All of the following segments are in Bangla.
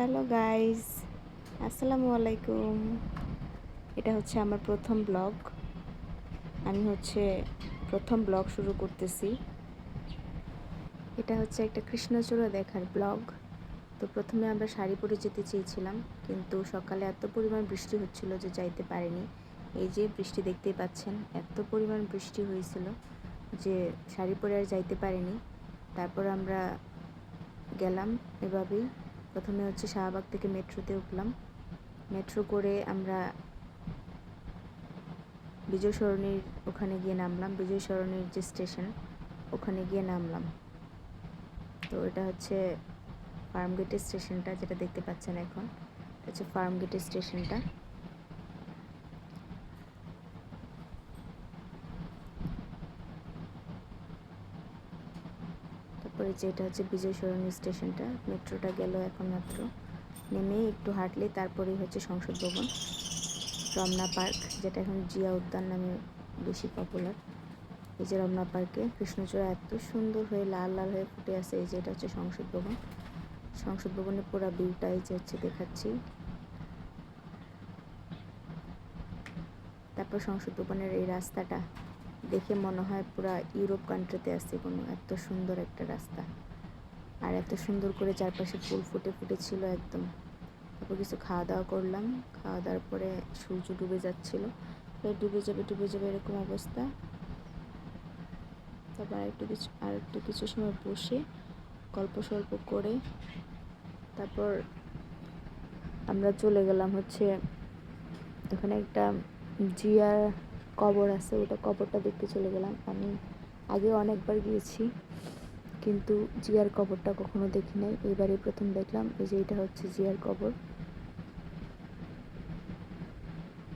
হ্যালো গাইস, আসসালামু আলাইকুম। এটা হচ্ছে আমার প্রথম ব্লগ। আমি প্রথম ব্লগ শুরু করতেছি। এটা হচ্ছে একটা কৃষ্ণচূড়া দেখার ব্লগ। তো প্রথমে আমরা শাড়ি পরে যেতে চেয়েছিলাম, কিন্তু সকালে এত পরিমাণ বৃষ্টি হচ্ছিল যে যাইতে পারিনি। এই যে বৃষ্টি দেখতেই পাচ্ছেন, এত পরিমাণ বৃষ্টি হয়েছিল যে শাড়ি পরে আর যাইতে পারিনি। তারপর আমরা গেলাম এভাবেই। প্রথমে হচ্ছে শাহবাগ থেকে মেট্রোতে উঠলাম। মেট্রো করে আমরা বিজয় সরণির ওখানে গিয়ে নামলাম। বিজয় সরণির যে স্টেশন, ওখানে গিয়ে নামলাম। তো এটা হচ্ছে ফার্মগেটের স্টেশনটা, যেটা দেখতে পাচ্ছেন এখন। এটা হচ্ছে ফার্মগেটের স্টেশনটা। তারপরে যেটা হচ্ছে বিজয় সরণির স্টেশনটা। মেট্রোটা গেল এখন মাত্র। নেমে একটু হাঁটলেই তারপরেই হচ্ছে সংসদ ভবন, রমনা পার্ক, যেটা এখন জিয়া উদ্যান নামে বেশি পপুলার। এই যে রমনা পার্কে কৃষ্ণচূড়া এত সুন্দর হয়ে লাল লাল হয়ে ফুটে আছে। এই যে এটা হচ্ছে সংসদ ভবন। সংসদ ভবনের পুরো ভিউটা এই যে হচ্ছে দেখাচ্ছি। তারপর সংসদ ভবনের এই রাস্তাটা দেখে মনে হয় পুরা ইউরোপ কান্ট্রিতে আছে কোনো, এত সুন্দর একটা রাস্তা। আর এত সুন্দর করে চারপাশে ফুল ফুটে ফুটে ছিল একদম। তারপর কিছু খাওয়া দাওয়া করলাম। খাওয়া দাওয়ার পরে সূর্য ডুবে যাচ্ছিল, ডুবে যাবে এরকম অবস্থা। তারপর একটু কিছু সময় বসে গল্প সল্প করে তারপর আমরা চলে গেলাম হচ্ছে ওখানে একটা জিয়ার কবর আছে, ওটা কবরটা দেখতে চলে গেলাম। আমি আগে অনেকবার গিয়েছি, কিন্তু জিয়ার কবরটা কখনো দেখি নাই, এবারে প্রথম দেখলাম। এই যে এটা হচ্ছে জিয়ার কবর।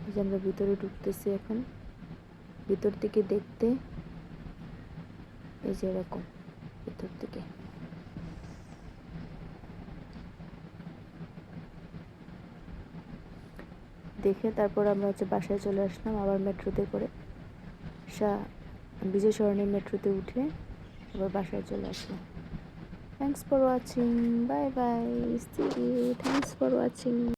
এই যে আমরা ভিতরে ঢুকতেছি এখন, ভিতর থেকে দেখতে এই যে এরকম ভিতর থেকে। দেখে তারপর আমরা হচ্ছে বাসায় চলে আসলাম আবার মেট্রোতে করে। বিজয় সরণি মেট্রোতে উঠে আবার বাসায় চলে আসলাম। Thanks for watching, bye bye, see you, thanks for watching.